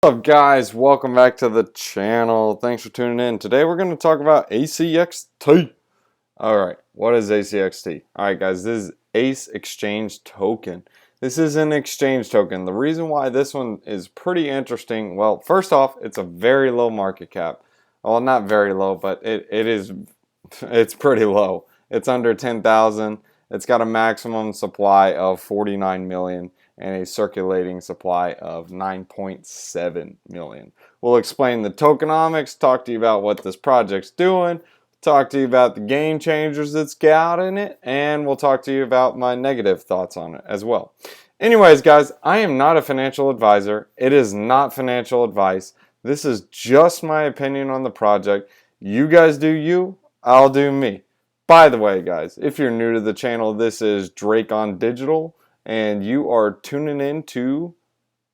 What's up guys, welcome back to the channel. Thanks for tuning in. Today we're going to talk about ACXT. Alright, what is ACXT? Alright guys, this is ACE Exchange Token. This is an exchange token. The reason why this one is pretty interesting, well, first off, it's a very low market cap. Well, not very low, but it's pretty low. It's under 10,000. It's got a maximum supply of 49 million and a circulating supply of 9.7 million. We'll explain the tokenomics, talk to you about what this project's doing, talk to you about the game changers that's got in it, and we'll talk to you about my negative thoughts on it as well. Anyways, guys, I am not a financial advisor. It is not financial advice. This is just my opinion on the project. You guys do you, I'll do me. By the way, guys, if you're new to the channel, this is Drake on Digital, and you are tuning in to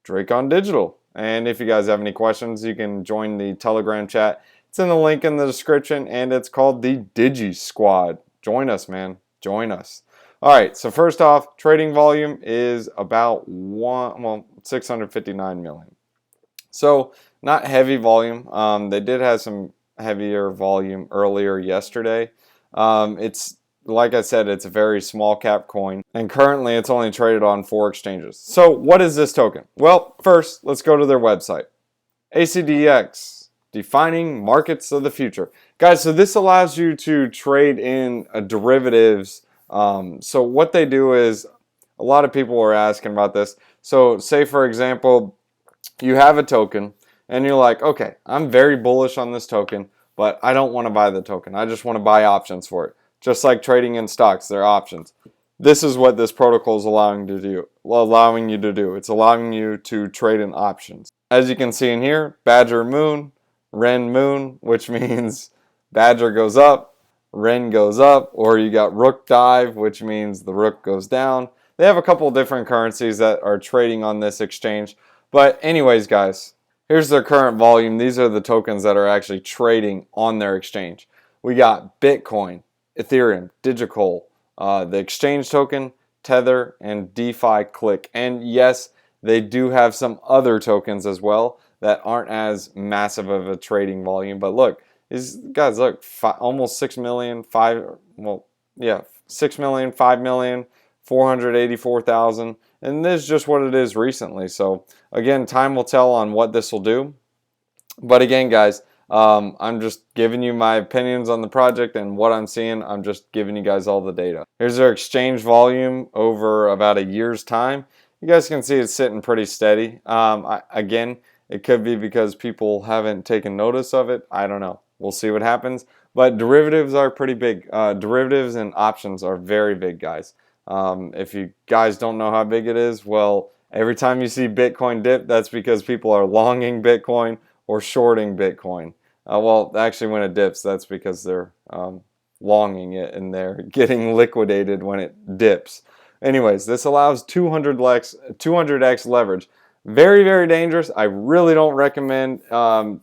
Drake on Digital. And if you guys have any questions, you can join the Telegram chat. It's in the link in the description, and it's called the Digi Squad. Join us, man. Join us. All right, so first off, trading volume is about 659 million. So not heavy volume. They did have some heavier volume earlier yesterday. It's like I said, it's a very small cap coin, and currently it's only traded on 4 exchanges. So what is this token? Well, first, let's go to their website. ACDX, defining markets of the future. Guys, so this allows you to trade in derivatives. So what they do is, a lot of people are asking about this. So say, for example, you have a token, and you're like, okay, I'm very bullish on this token, but I don't want to buy the token. I just want to buy options for it. Just like trading in stocks, they're options. This is what this protocol is allowing you to do. It's allowing you to trade in options. As you can see in here, Badger Moon, Ren Moon, which means Badger goes up, Ren goes up, or you got Rook Dive, which means the Rook goes down. They have a couple different currencies that are trading on this exchange. But anyways, guys, here's their current volume. These are the tokens that are actually trading on their exchange. We got Bitcoin, Ethereum, Digicoin, the exchange token, Tether, and DeFi Click. And yes, they do have some other tokens as well that aren't as massive of a trading volume. But look, guys, look, almost 6 million, 6 million, 5 million, 484,000. And this is just what it is recently. So again, time will tell on what this will do. But again, guys, I'm just giving you my opinions on the project and what I'm seeing. I'm just giving you guys all the data. Here's their exchange volume over about a year's time. You guys can see it's sitting pretty steady. Again, it could be because people haven't taken notice of it. I don't know. We'll see what happens. But derivatives are pretty big. Derivatives and options are very big, guys. If you guys don't know how big it is, well, every time you see Bitcoin dip, that's because people are longing Bitcoin or shorting Bitcoin. Well, actually, when it dips, that's because they're longing it and they're getting liquidated when it dips. Anyways, this allows 200x leverage. Very, very dangerous. I really don't recommend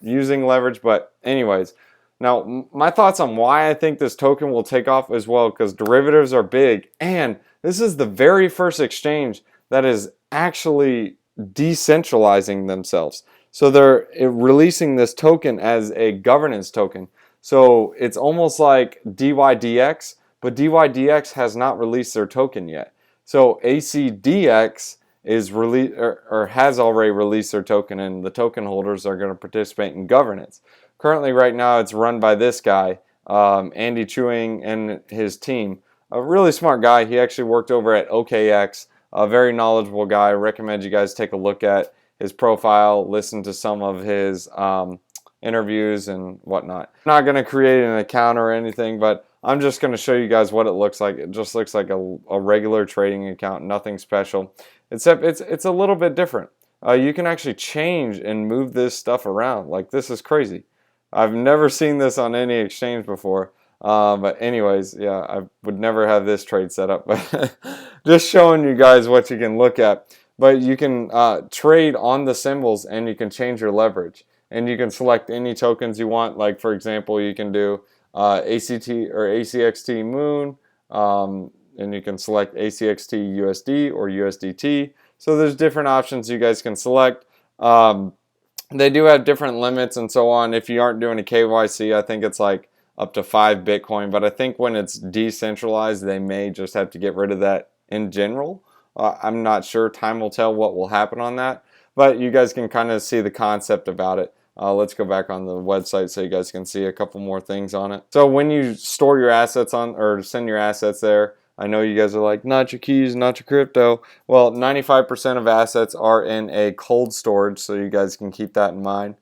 using leverage, but anyways. Now, my thoughts on why I think this token will take off as well, because derivatives are big, and this is the very first exchange that is actually decentralizing themselves. So they're releasing this token as a governance token. So it's almost like DYDX, but DYDX has not released their token yet. So ACDX is has already released their token, and the token holders are going to participate in governance. Currently, right now, it's run by this guy, Andy Chewing, and his team. A really smart guy. He actually worked over at OKX. A very knowledgeable guy. I recommend you guys take a look at his profile, listen to some of his interviews and whatnot. I'm not going to create an account or anything, but I'm just going to show you guys what it looks like. It just looks like a regular trading account, nothing special, except it's a little bit different. You can actually change and move this stuff around. Like, this is crazy. I've never seen this on any exchange before. But anyways, yeah, I would never have this trade set up. But just showing you guys what you can look at. But you can trade on the symbols, and you can change your leverage. And you can select any tokens you want. Like, for example, you can do ACT or ACXT Moon. And you can select ACXT USD or USDT. So there's different options you guys can select. They do have different limits and so on. If you aren't doing a KYC, I think it's like up to 5 Bitcoin. But I think when it's decentralized, they may just have to get rid of that in general. I'm not sure. Time will tell what will happen on that. But you guys can kind of see the concept about it. Let's go back on the website so you guys can see a couple more things on it. So when you store your assets on, or send your assets there, I know you guys are like, not your keys, not your crypto. Well, 95% of assets are in a cold storage, so you guys can keep that in mind.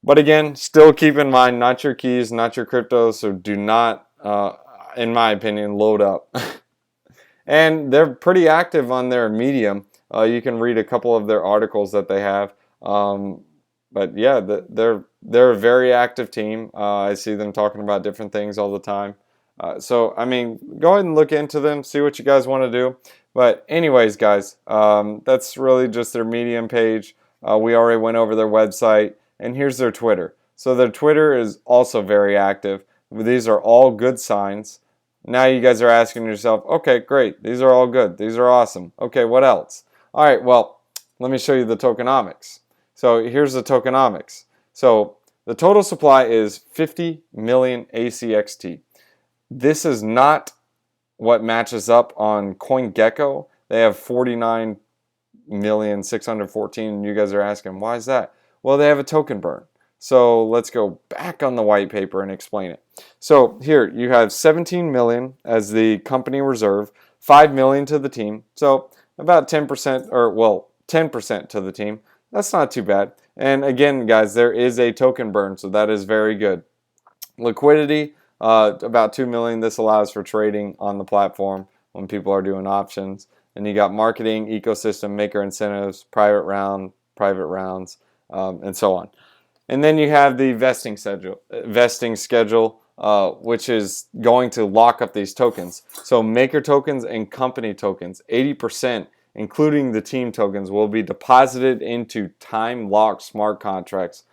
But again, still keep in mind, not your keys, not your crypto, so do not, in my opinion, load up. And they're pretty active on their Medium. You can read a couple of their articles that they have. But yeah, they're a very active team. I see them talking about different things all the time. So I mean, go ahead and look into them, see what you guys want to do. But anyways, guys, that's really just their Medium page. We already went over their website, and here's their Twitter. So their Twitter is also very active. These are all good signs. Now you guys are asking yourself, okay, great. These are all good. These are awesome. Okay, what else? All right, well, let me show you the tokenomics. So here's the tokenomics. So the total supply is 50 million ACXT. This is not what matches up on CoinGecko. They have 49,614,000. And you guys are asking, why is that? Well, they have a token burn. So let's go back on the white paper and explain it. So here you have 17 million as the company reserve, 5 million to the team. So about 10%, or well, 10% to the team. That's not too bad. And again, guys, there is a token burn, so that is very good. Liquidity, about 2 million. This allows for trading on the platform when people are doing options. And you got marketing, ecosystem, maker incentives, private rounds, and so on. And then you have the vesting schedule, which is going to lock up these tokens. So maker tokens and company tokens, 80%, including the team tokens, will be deposited into time-locked smart contracts,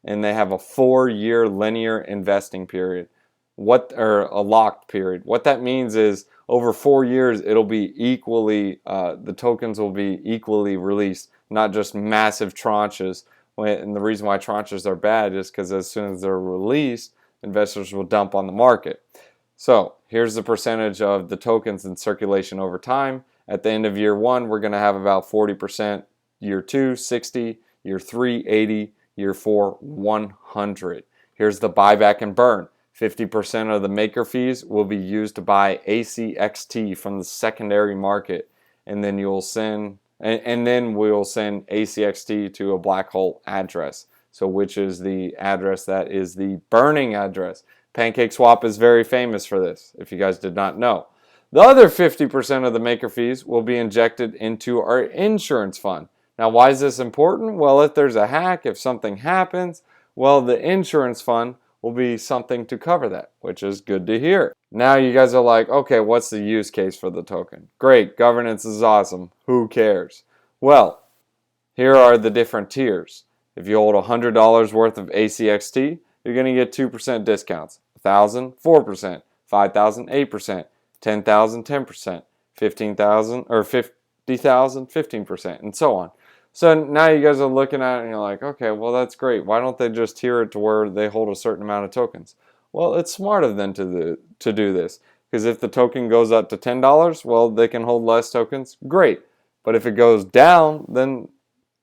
and they have a 4-year linear investing period, or a locked period. What that means is over 4 years, it'll be equally, the tokens will be equally released, not just massive tranches. And the reason why tranches are bad is because as soon as they're released, investors will dump on the market. So here's the percentage of the tokens in circulation over time. At the end of year 1, we're going to have about 40%. Year 2, 60. Year 3, 80. Year 4, 100. Here's the buyback and burn. 50% of the maker fees will be used to buy ACXT from the secondary market. And then you'll send... And then we'll send ACXT to a black hole address. So which is the address that is the burning address. PancakeSwap is very famous for this, if you guys did not know. The other 50% of the maker fees will be injected into our insurance fund. Now, why is this important? Well, if there's a hack, if something happens, well, the insurance fund will be something to cover that, which is good to hear. Now you guys are like, okay, what's the use case for the token? Great, governance is awesome. Who cares? Well, here are the different tiers. If you hold $100 worth of ACXT, you're going to get 2% discounts. 1,000, 4%. 5,000, 8%. 10,000, 10%. 15,000 or 50,000, 15%, and so on. So now you guys are looking at it and you're like, okay, well, that's great. Why don't they just tier it to where they hold a certain amount of tokens? Well, it's smart of them to do this. Because if the token goes up to $10, well, they can hold less tokens. Great. But if it goes down, then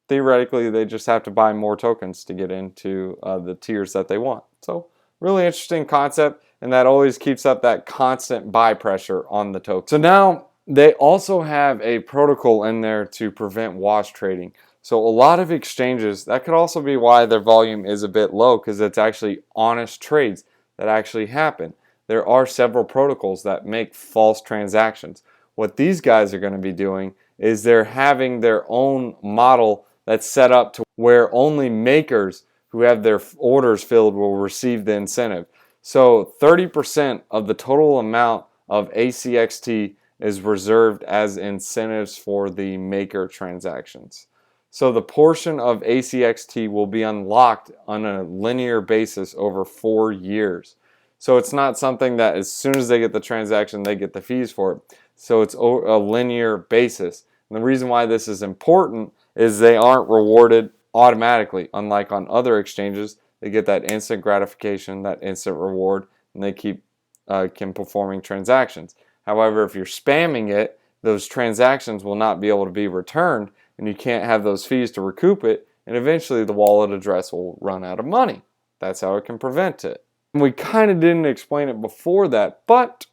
theoretically they just have to buy more tokens to get into the tiers that they want. So really interesting concept, and that always keeps up that constant buy pressure on the token. So now they also have a protocol in there to prevent wash trading. So a lot of exchanges, that could also be why their volume is a bit low, because it's actually honest trades that actually happen. There are several protocols that make false transactions. What these guys are going to be doing is they're having their own model that's set up to where only makers who have their orders filled will receive the incentive. So 30% of the total amount of ACXT is reserved as incentives for the maker transactions. So the portion of ACXT will be unlocked on a linear basis over 4 years. So it's not something that as soon as they get the transaction, they get the fees for it. So it's a linear basis. And the reason why this is important is they aren't rewarded automatically, unlike on other exchanges. They get that instant gratification, that instant reward, and they keep performing transactions. However, if you're spamming it, those transactions will not be able to be returned, and you can't have those fees to recoup it, and eventually the wallet address will run out of money. That's how it can prevent it. And we kind of didn't explain it before that, but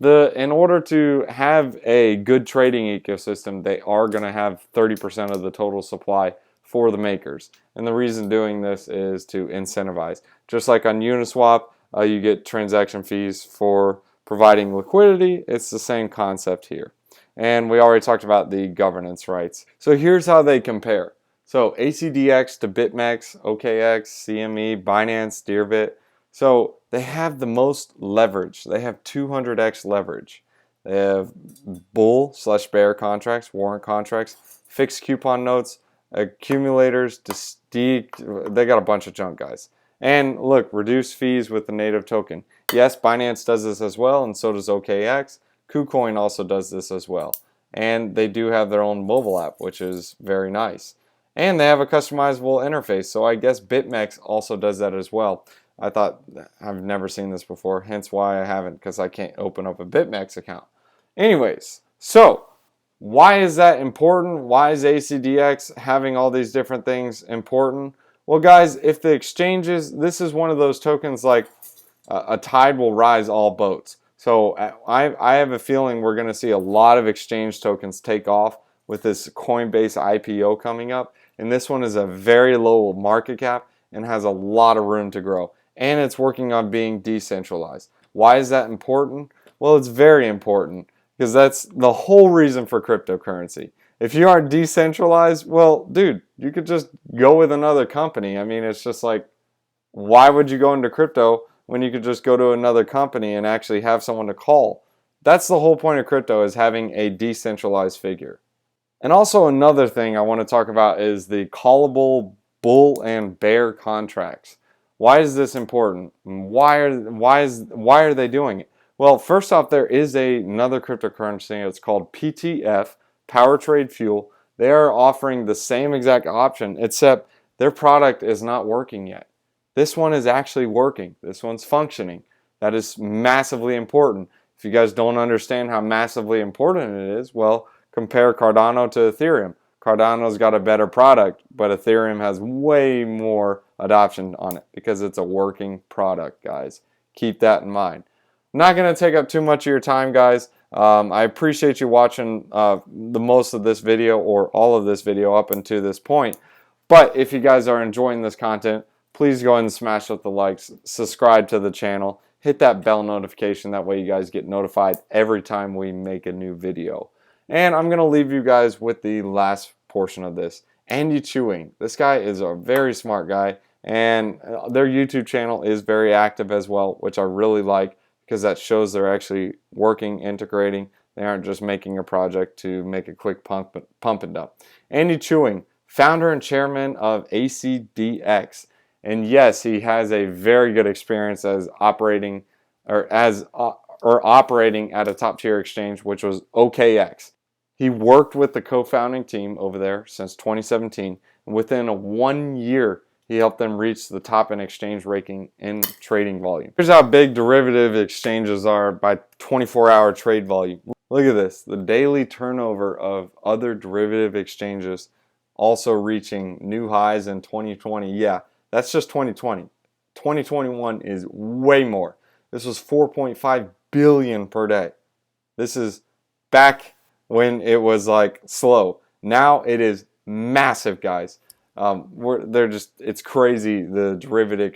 in order to have a good trading ecosystem, they are going to have 30% of the total supply for the makers. And the reason doing this is to incentivize. Just like on Uniswap, you get transaction fees for providing liquidity. It's the same concept here. And we already talked about the governance rights. So here's how they compare. So ACDX to BitMEX, OKX, CME, Binance, Dearbit. So they have the most leverage. They have 200x leverage. They have bull/bear contracts, warrant contracts, fixed coupon notes, accumulators, they got a bunch of junk, guys. And look, reduce fees with the native token. Yes, Binance does this as well, and so does OKX. KuCoin also does this as well. And they do have their own mobile app, which is very nice. And they have a customizable interface, so I guess BitMEX also does that as well. I thought, I've never seen this before, hence why I haven't, because I can't open up a BitMEX account. Anyways, so why is that important? Why is ACDX having all these different things important? Well, guys, if the exchanges, this is one of those tokens like a tide will rise all boats. So I have a feeling we're going to see a lot of exchange tokens take off with this Coinbase IPO coming up. And this one is a very low market cap and has a lot of room to grow. And it's working on being decentralized. Why is that important? Well, it's very important because that's the whole reason for cryptocurrency. If you aren't decentralized, well, dude, you could just go with another company. I mean, it's just like, why would you go into crypto when you could just go to another company and actually have someone to call? That's the whole point of crypto, is having a decentralized figure. And also another thing I want to talk about is the callable bull and bear contracts. Why is this important? Why are they doing it? Well, first off, there is another cryptocurrency. It's called PTF, Power Trade Fuel. They are offering the same exact option, except their product is not working yet. This one is actually working. This one's functioning. That is massively important. If you guys don't understand how massively important it is, well, compare Cardano to Ethereum. Cardano's got a better product, but Ethereum has way more adoption on it because it's a working product, guys. Keep that in mind. I'm not going to take up too much of your time, guys. I appreciate you watching the most of this video, or all of this video up until this point. But if you guys are enjoying this content, please go ahead and smash up the likes, subscribe to the channel, hit that bell notification. That way you guys get notified every time we make a new video. And I'm going to leave you guys with the last portion of this. Andy Chewing. This guy is a very smart guy, and their YouTube channel is very active as well, which I really like because that shows they're actually working, integrating. They aren't just making a project to make a quick pump and dump. Andy Chewing, founder and chairman of ACDX. And yes, he has a very good experience as operating operating at a top tier exchange, which was OKX. He worked with the co-founding team over there since 2017, and within 1 year, he helped them reach the top in exchange ranking in trading volume. Here's how big derivative exchanges are by 24-hour trade volume. Look at this, the daily turnover of other derivative exchanges also reaching new highs in 2020. Yeah, that's just 2020. 2021 is way more. This was 4.5 billion per day. This is back when it was like slow. Now it is massive, guys. It's crazy, the derivative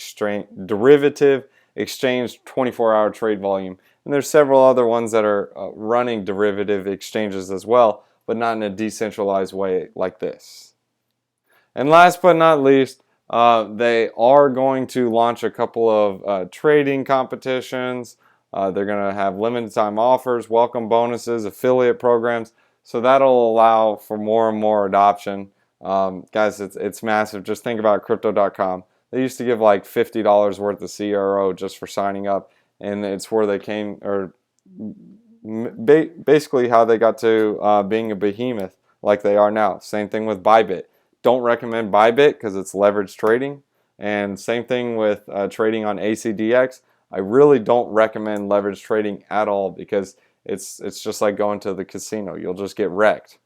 exchange 24-hour trade volume. And there's several other ones that are running derivative exchanges as well, but not in a decentralized way like this. And last but not least, they are going to launch a couple of trading competitions. They're going to have limited time offers, welcome bonuses, affiliate programs. So that'll allow for more and more adoption. Guys, it's massive. Just think about crypto.com. They used to give like $50 worth of CRO just for signing up. And it's where they came, or basically how they got to being a behemoth like they are now. Same thing with Bybit. don't recommend Bybit because it's leverage trading. And same thing with trading on ACDX. I really don't recommend leverage trading at all because it's just like going to the casino. You'll just get wrecked.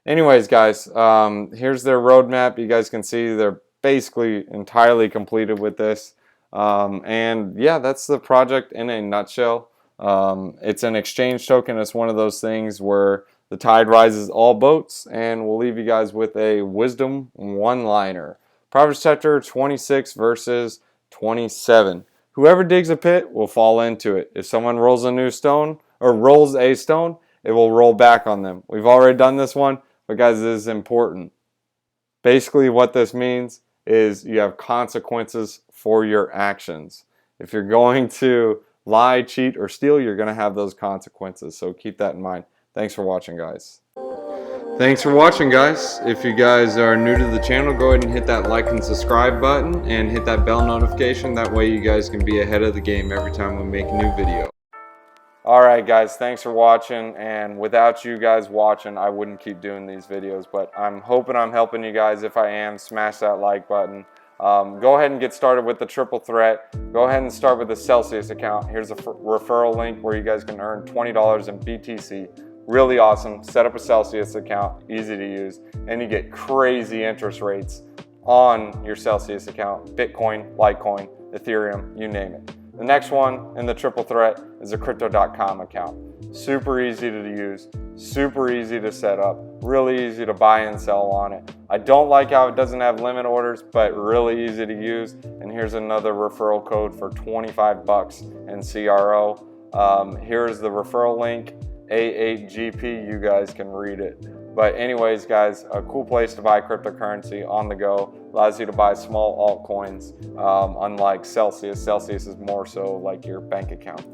Anyways, guys, here's their roadmap. You guys can see they're basically entirely completed with this. And yeah, that's the project in a nutshell. It's an exchange token. It's one of those things where the tide rises all boats, and we'll leave you guys with a wisdom one-liner. Proverbs chapter 26 verses 27. Whoever digs a pit will fall into it. If someone rolls a stone, it will roll back on them. We've already done this one, but guys, this is important. Basically, what this means is you have consequences for your actions. If you're going to lie, cheat, or steal, you're going to have those consequences. So keep that in mind. Thanks for watching, guys. Thanks for watching, guys. If you guys are new to the channel, go ahead and hit that like and subscribe button and hit that bell notification. That way you guys can be ahead of the game every time we make a new video. Alright guys, thanks for watching, and without you guys watching, I wouldn't keep doing these videos, but I'm hoping I'm helping you guys. If I am, smash that like button. Go ahead and get started with the triple threat. Go ahead and start with the Celsius account. Here's a referral link where you guys can earn $20 in BTC. Really awesome. Set up a Celsius account, easy to use, and you get crazy interest rates on your Celsius account. Bitcoin, Litecoin, Ethereum, you name it. The next one in the triple threat is a crypto.com account. Super easy to use, super easy to set up, really easy to buy and sell on it. I don't like how it doesn't have limit orders, but really easy to use. And here's another referral code for 25 bucks in CRO. Here's the referral link, A8GP, you guys can read it. But anyways, guys, a cool place to buy cryptocurrency on the go. Allows you to buy small altcoins, unlike Celsius. Celsius is more so like your bank account.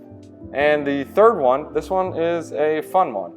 And the third one, this one is a fun one,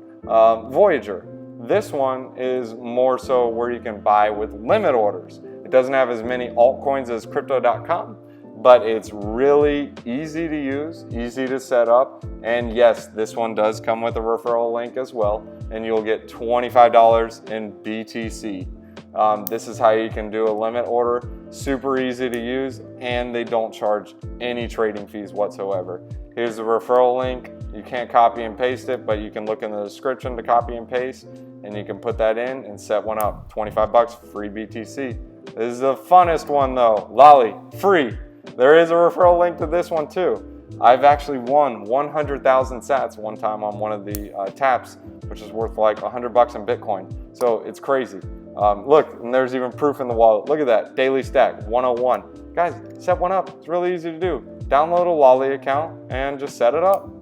Voyager. This one is more so where you can buy with limit orders. It doesn't have as many altcoins as crypto.com, but it's really easy to use, easy to set up, and yes, this one does come with a referral link as well, and you'll get $25 in BTC. This is how you can do a limit order, super easy to use, and they don't charge any trading fees whatsoever. Here's the referral link. You can't copy and paste it, but you can look in the description to copy and paste, and you can put that in and set one up. 25 bucks, free BTC. This is the funnest one though, Lolly, free. There is a referral link to this one too. I've actually won 100,000 sats one time on one of the taps, which is worth like 100 bucks in Bitcoin. So it's crazy. Look, and there's even proof in the wallet. Look at that, daily stack, 101. Guys, set one up. It's really easy to do. Download a Lolly account and just set it up.